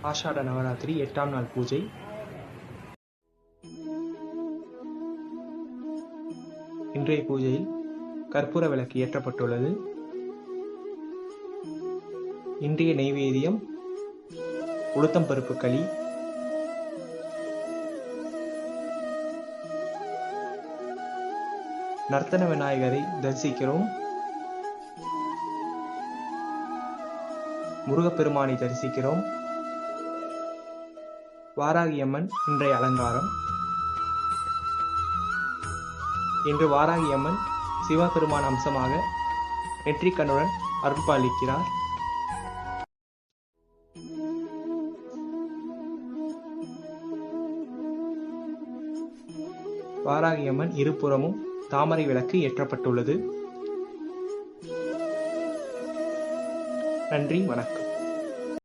ஆஷாட நவராத்திரி 8ஆம் நாள் பூஜை. இன்றைய பூஜையில் கற்பூர விளக்கு ஏற்றப்பட்டுள்ளது. இன்றைய நெய்வேத்தியம் உளுத்தம் பருப்பு களி. நர்த்தன விநாயகரை தரிசிக்கிறோம். முருகப்பெருமானை தரிசிக்கிறோம். வாராகியம்மன் இன்றைய அலங்காரம். இன்று வாராகியம்மன் சிவபெருமான் அம்சமாக நெற்றிக்கண்ணுடன் அருள்பாலிக்கிறார். வாராகியம்மன் இருபுறமும் தாமரை விளக்கு ஏற்றப்பட்டுள்ளது. நன்றி, வணக்கம்.